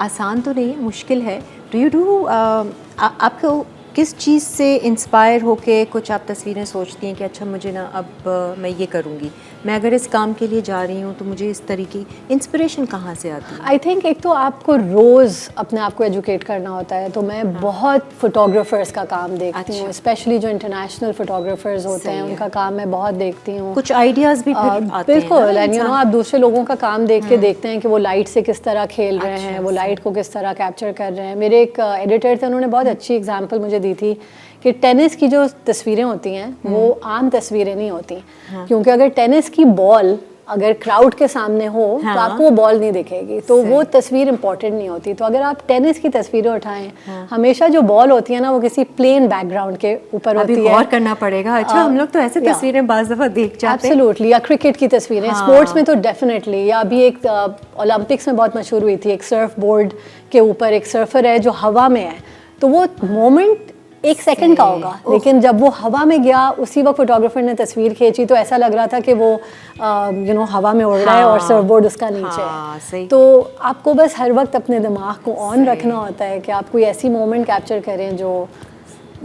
आसान तो नहीं है, मुश्किल है. डू यू डू आपको किस चीज़ से इंस्पायर होके कुछ आप तस्वीरें सोचती हैं कि अच्छा मुझे ना अब मैं ये करूँगी, मैं अगर इस काम के लिए जा रही हूँ तो मुझे इस तरीके इंस्पिरेशन कहाँ से आती है? आई थिंक एक तो आपको रोज़ अपने आप को एजुकेट करना होता है. तो मैं बहुत फोटोग्राफर्स का काम देखती हूँ, स्पेशली जो इंटरनेशनल फोटोग्राफर्स होते हैं उनका काम मैं बहुत देखती हूँ. कुछ आइडियाज़ भी फिर आते हैं. बिल्कुल. एंड आप दूसरे लोगों का काम देख के देखते हैं कि वो लाइट से किस तरह खेल रहे हैं, वो लाइट को किस तरह कैप्चर कर रहे हैं. मेरे एक एडिटर थे, उन्होंने बहुत अच्छी एग्जाम्पल मुझे दी थी कि टेनिस की जो तस्वीरें होती हैं वो आम तस्वीरें नहीं होती. क्योंकि अगर टेनिस की बॉल अगर क्राउड के सामने हो तो आपको वो बॉल नहीं दिखेगी, तो वो तस्वीर इंपॉर्टेंट नहीं होती. तो अगर आप टेनिस की तस्वीरें उठाएं, हमेशा जो बॉल होती है ना वो किसी प्लेन बैकग्राउंड के ऊपर होती है. गौर करना पड़ेगा. अच्छा, हम लोग तो ऐसे तस्वीरें बाज़ दफ़ा देख जाते हैं. एब्सोल्युटली. या क्रिकेट की तस्वीरें, स्पोर्ट्स में तो डेफिनेटली. या अभी एक ओलंपिक्स में बहुत मशहूर हुई थी, एक सर्फ बोर्ड के ऊपर एक सर्फर है जो हवा में है, तो वो मोमेंट 1 सेकंड का होगा, लेकिन जब वो हवा में गया उसी वक्त फोटोग्राफर ने तस्वीर खींची तो ऐसा लग रहा था कि वो हवा में उड़ रहा है और सर्फबोर्ड उसका नीचे है. तो आपको बस हर वक्त अपने दिमाग को ऑन रखना होता है कि आप कोई ऐसी मोमेंट कैप्चर करें जो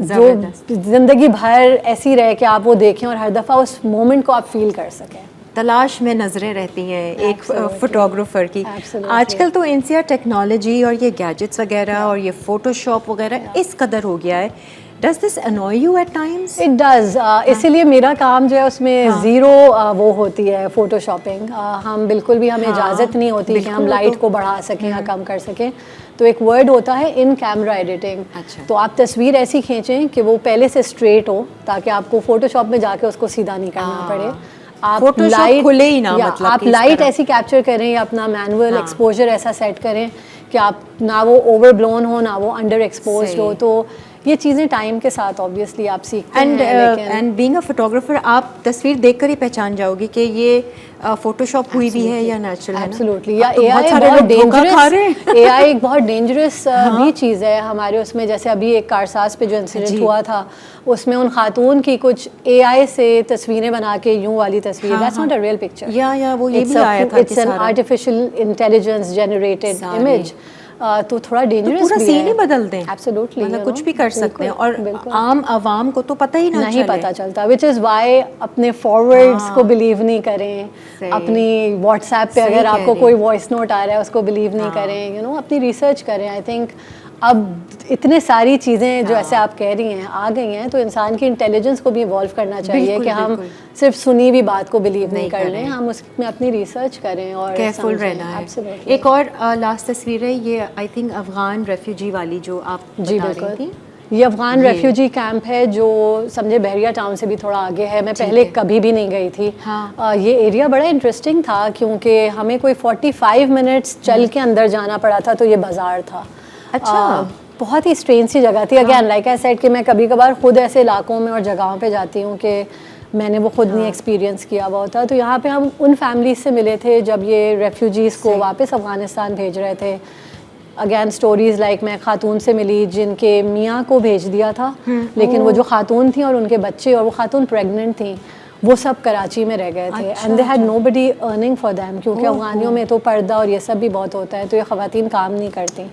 ज़िंदगी भर ऐसी रहे कि आप वो देखें और हर दफ़ा उस मोमेंट को आप फील कर सकें. तलाश में नज़रें रहती हैं एक फोटोग्राफर की. आजकल तो इनसे टेक्नोलॉजी और ये गैजेट्स वगैरह और ये फोटोशॉप वगैरह इस कदर हो गया है. Does this annoy you at times? It does. इसीलिए मेरा काम जो है उसमें ज़ीरो वो होती है फोटोशॉपिंग. हम बिल्कुल भी हमें इजाज़त नहीं होती कि हम लाइट को बढ़ा सकें या कम कर सकें. तो एक वर्ड होता है इन कैमरा एडिटिंग. तो आप तस्वीर ऐसी खींचें कि वो पहले से स्ट्रेट हो ताकि आपको फोटोशॉप में जाके उसको सीधा नहीं करना पड़े. आप लाइट खुले ही ना, मतलब आप लाइट ऐसी कैप्चर करें या अपना मैनुअल एक्सपोजर ऐसा सेट करें कि आप ना वो ओवर ब्लोन हो ना वो अंडर एक्सपोज्ड हो. तो ये चीज़ें टाइम के साथ ऑब्वियसली आप सीखते हैं. एंड बीइंग अ फोटोग्राफर आप तस्वीर देखकर ही पहचान जाओगे कि ये फोटोशॉप हुई भी है या नेचुरल है. एब्सोल्युटली. या एआई बहुत डेंजरस. एआई एक बहुत डेंजरस भी चीज़ है हमारे उसमें. जैसे अभी एक कारसाज पे जो इंसिडेंट हुआ था उसमें उन खातून की कुछ एआई से तस्वीरें बना के यूं वाली तस्वीर, that's not a real picture. या वो ये भी आया था. It's an artificial intelligence generated image. तो थोड़ा डेंजरस पूरा सीन ही बदल दें. एब्सोल्युटली. मतलब कुछ भी कर सकते हैं और आम आवाम को तो पता ही नहीं पता चलता. विच इज़ वाई अपने फॉरवर्ड्स को बिलीव नहीं करें. अपनी व्हाट्सएप पे अगर आपको कोई वॉइस नोट आ रहा है उसको बिलीव नहीं करें. अपनी रिसर्च करें. आई थिंक अब इतने सारी चीज़ें जो ऐसे आप कह रही हैं आ गई हैं तो इंसान की इंटेलिजेंस को भी इवॉल्व करना चाहिए कि हम सिर्फ सुनी हुई बात को बिलीव नहीं कर लें, हम उसमें अपनी रिसर्च करें और केयरफुल रहना है. एक और लास्ट तस्वीर है ये, आई थिंक अफगान रेफ्यूजी वाली जो आप बता रही थी. ये अफगान रेफ्यूजी कैंप है जो समझे बहरिया टाउन से भी थोड़ा आगे है. मैं पहले कभी भी नहीं गई थी. ये एरिया बड़ा इंटरेस्टिंग था क्योंकि हमें कोई 45 मिनट्स चल के अंदर जाना पड़ा था. तो ये बाज़ार था. अच्छा. बहुत ही स्ट्रेंज सी जगह थी. अगेन लाइक आई सेड कि मैं कभी कभार खुद ऐसे इलाकों में और जगहों पे जाती हूँ कि मैंने वो खुद नहीं एक्सपीरियंस किया हुआ होता. तो यहाँ पे हम उन फैमिलीज से मिले थे जब ये रेफ्यूजीज़ को वापस अफ़गानिस्तान भेज रहे थे. अगेन स्टोरीज़ लाइक मैं खातून से मिली जिनके मियाँ को भेज दिया था लेकिन वो जो खातून थी और उनके बच्चे और वो खातून प्रेग्नेंट थी वो सब कराची में रह गए थे. And they had nobody earning for them क्योंकि अफगानियों में तो पर्दा और ये सब भी बहुत होता है तो ये ख़वातीन काम नहीं करती.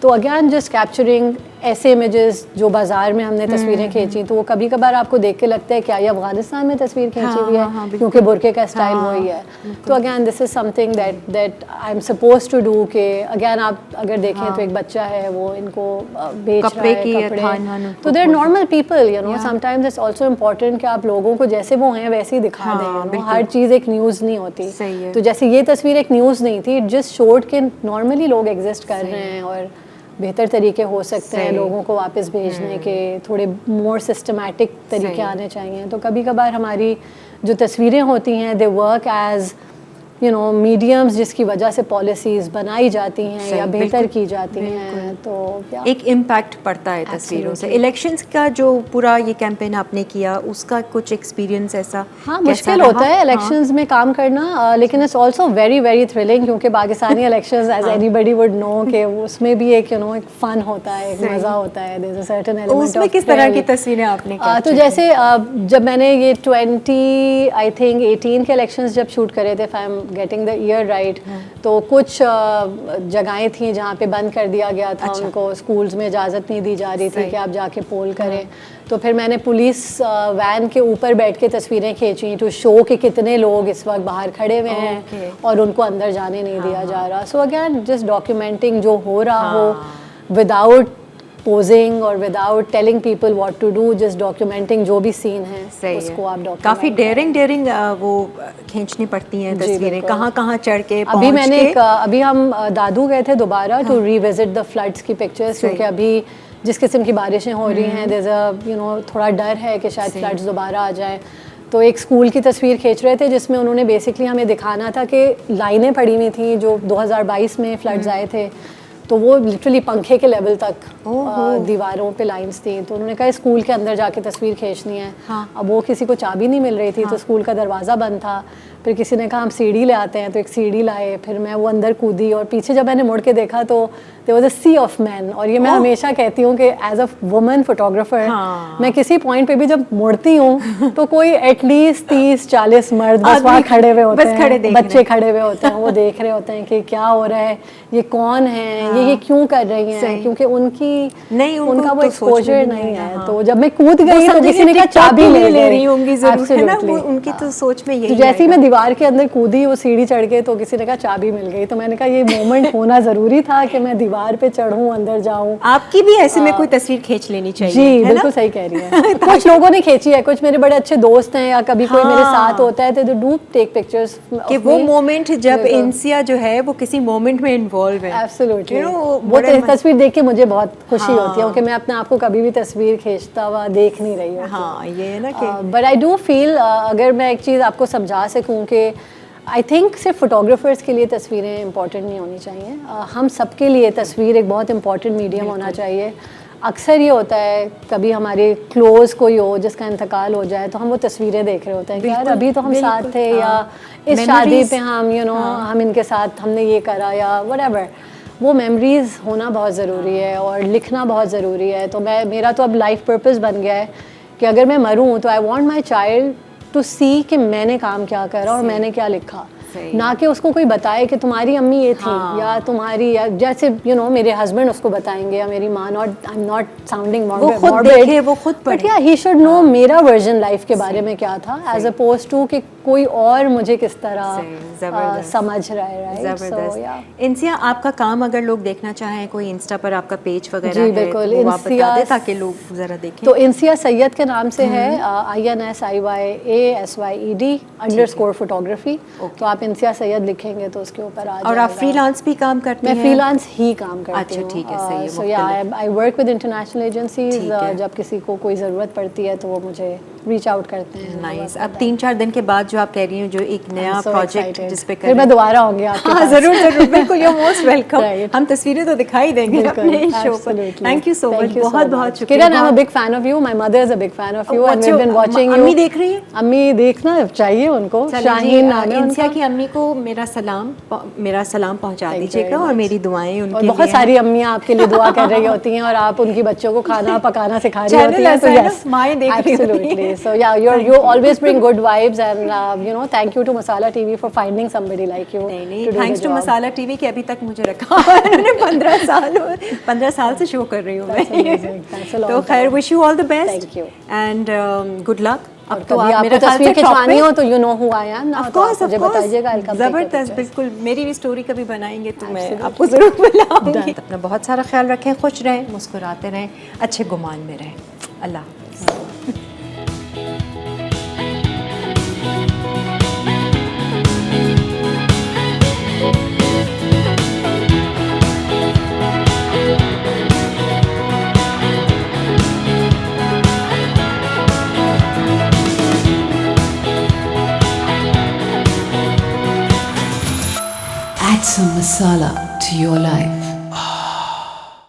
तो अगेन जस्ट कैप्चरिंग ऐसे इमेजेस जो बाज़ार में हमने तस्वीरें खींची तो वो कभी कभार आपको देख के लगता है क्या ये अफगानिस्तान में तस्वीर खींची हुई है क्योंकि बुरके का स्टाइल वही है. तो again this is something that I am suppose to do के अगेन आप अगर देखें तो एक बच्चा है वो इनको बेच रहा है कपड़े. तो they are normal people. Sometimes it's also important कि आप लोगों को जैसे वो हैं वैसे ही दिखा दें. हर चीज़ एक न्यूज़ नहीं होती. तो जैसे ये तस्वीर एक न्यूज़ नहीं थी, इट जस्ट शोड के नॉर्मली लोग एग्जिस्ट कर रहे हैं और बेहतर तरीके हो सकते हैं लोगों को वापस भेजने के. थोड़े मोर सिस्टमैटिक तरीके आने चाहिए. तो कभी कभार हमारी जो तस्वीरें होती हैं they work as you know mediums जिसकी वजह से पॉलिसीज़ बनाई जाती हैं या बेहतर की जाती हैं, तो एक इम्पैक्ट पड़ता है तस्वीरों से। इलेक्शंस का जो पूरा ये कैंपेन आपने किया, उसका कुछ एक्सपीरियंस ऐसा? हाँ, मुश्किल होता है इलेक्शंस में काम करना, लेकिन it's also very very thrilling, क्योंकि Pakistani elections as anybody would know कि उसमें भी एक यू नो एक फन होता है, एक मज़ा होता है, there is a certain element. उसमें किस तरह की तस्वीरें आपने? तो जैसे जब मैंने ये 20 आई थिंक 18 के इलेक्शंस जब शूट करे थे, I am getting the year right, तो कुछ जगहें थी जहाँ पे बंद कर दिया गया था। अच्छा। उनको स्कूल्स में इजाज़त नहीं दी जा रही थी कि आप जाके पोल करें। तो फिर मैंने पुलिस वैन के ऊपर बैठ के तस्वीरें खींची टू शो कि कितने लोग इस वक्त बाहर खड़े हुए हैं और उनको अंदर जाने नहीं दिया जा रहा। सो अगेन जस्ट डॉक्यूमेंटिंग जो हो रहा हो विदाउट पोजिंग और without telling people what to do, just documenting जो भी सीन है उसको आप डॉक्यूमेंट। काफ़ी डेयरिंग वो खींचनी पड़ती हैं तस्वीरें, कहाँ चढ़ के अभी मैंने अभी हम दादू गए थे दोबारा टू रीविजिट द फ्लड्स की पिक्चर्स, क्योंकि अभी जिस किस्म की बारिशें हो रही हैं, there is a you know थोड़ा डर है कि शायद फ्लड्स दोबारा आ जाएं। तो एक स्कूल की तस्वीर खींच रहे थे जिसमें उन्होंने बेसिकली हमें दिखाना था कि लाइनें पड़ी हुई थी जो 2022 में फ्लड्स आए थे, तो वो लिटरली पंखे के लेवल तक दीवारों पे लाइंस थी। तो उन्होंने कहा स्कूल के अंदर जाके तस्वीर खींचनी है। हाँ। अब वो किसी को चाबी नहीं मिल रही थी। हाँ। तो स्कूल का दरवाज़ा बंद था। फिर किसी ने कहा हम सीढ़ी ले आते हैं, तो एक सीढ़ी लाए, फिर मैं वो अंदर कूदी और पीछे जब मैंने मुड़ के देखा तो there was a sea of man. और ये मैं हमेशा कहती हूँ कि एज अ वुमन फोटोग्राफर, हाँ। मैं किसी पॉइंट पे भी जब मुड़ती हूँ तो कोई एटलीस्ट 30-40 मर्द बस वहाँ खड़े हुए होते हैं, बच्चे खड़े हुए होते हैं, वो देख रहे होते हैं कि क्या हो रहा है, ये कौन है, हाँ। ये क्यों कर रही हैं, क्योंकि उनका वो एक्सपोजर नहीं है। हाँ। तो जब मैं कूद गई तो किसी ने कहा चाबी ले रही होंगी जरूर, है ना, वो उनकी तो सोच में यही। जैसे ही मैं दीवार के अंदर कूदी वो सीढ़ी चढ़ के, तो किसी ने कहा चाबी मिल गई। तो मैंने कहा ये मोमेंट होना जरूरी था कि मैं दीवार पे चढ़ूं, अंदर जाऊं। आपकी भी ऐसे में कोई तस्वीर खींच लेनी चाहिए। जी बिल्कुल सही कह रही है। कुछ लोगों ने खींची है, कुछ मेरे बड़े अच्छे दोस्त हैं या कभी कोई मेरे साथ होता है तो डू टेक पिक्चर्स कि वो मोमेंट जब इंसिया जो है वो किसी मोमेंट में इन्वॉल्व है। एब्सोल्युटली, वो तस्वीर देख के मुझे बहुत खुशी होती है कि मैं अपने आप को कभी भी तस्वीर खींचता हुआ देख नहीं रही हूँ। हाँ, ये है ना कि बट आई डू फील, अगर मैं एक चीज़ आपको समझा सकूँ कि आई थिंक सिर्फ फोटोग्राफर्स के लिए तस्वीरें इंपॉर्टेंट नहीं होनी चाहिए, हम सबके लिए तस्वीर एक बहुत इंपॉर्टेंट मीडियम होना चाहिए। अक्सर ये होता है कभी हमारे क्लोज कोई हो जिसका इंतकाल हो जाए तो हम वो तस्वीरें देख रहे होते हैं कि यार अभी तो हम साथ थे, या इस शादी पे हम हम इनके साथ हमने ये करा, या व्हाटएवर। वो मेमोरीज़ होना बहुत ज़रूरी है और लिखना बहुत ज़रूरी है। तो मेरा तो अब लाइफ पर्पस बन गया है कि अगर मैं मरूँ तो I want my child to see कि मैंने काम क्या करा और मैंने क्या लिखा, ना कि उसको कोई बताए कि तुम्हारी अम्मी ये थी। हाँ। या तुम्हारी, या जैसे मेरे हस्बैंड उसको बताएंगे या मेरी माँ, I am not sounding morbid, वो खुद बट या ही शुड नो मेरा वर्जन लाइफ के बारे में क्या था, एज अपोज टू कि कोई और मुझे किस तरह समझ रहा है। राइट, सो इंसिया, आपका काम अगर लोग देखना चाहें, कोई इंस्टा पर आपका पेज वगैरह जी बिल्कुल, है, आप बता दें ताकि लोग जरा देखें। तो इंसिया सैयद के नाम से है, INSIYASYED_photography। तो आप इंसिया सैयद लिखेंगे तो उसके ऊपर आ जाएगा। और आप फ्रीलांस भी काम करते हैं? मैं फ्रीलांस ही काम करती हूँ। अच्छा, ठीक है, सही है। सो yeah I work with international agencies, जब किसी को कोई ज़रूरत पड़ती है तो वो मुझे रीच आउट करते हैं। नाइस। अब 3-4 दिन के बाद जो आप कह रही हैं, जो एक नया प्रोजेक्ट जिस पे फिर मैं दोबारा आऊँगी आपके पास। जरूर बिल्कुल, यू आर मोस्ट वेलकम। हम तस्वीरें तो दिखाई देंगे अपने शो पर। थैंक यू सो मच, बहुत शुक्रिया। Kiran, I am a big fan of you, my mother is a big fan of you and we have been watching you. अम्मी देख रही है? अम्मी देखना चाहिए उनको। शाहीन नाम है इंसिया की अम्मी को मेरा सलाम पहुंचा दीजिएगा और मेरी दुआएं उनके लिए। बहुत सारी अम्मियां आपके लिए दुआ कर रही होती हैं और आप उनकी बच्चों को खाना पकाना सिखा रही होती हैं। तो यस, माएं देख रही होती हैं। सो या you always bring good vibes and thank you to Masala TV for finding somebody like you. नहीं, thanks to Masala TV कि अभी तक मुझे रखा उन्होंने 15 साल से शो कर रही हूँ मैं। तो खैर, wish you all the best. Thank you. And good luck. अब तो आप मेरे तस्वीर खिंचवानी हो तो you know who I am ना, तो मुझे बताइएगा। जबरदस्त, बिल्कुल। मेरी भी स्टोरी कभी बनाएंगे तो मैं आपको जरूर बुलाऊंगी। अपना बहुत सारा ख्याल रखें, खुश रहें, मुस्कुराते रहें, अच्छे गुमान में रहें। अल्लाह। masala to your life.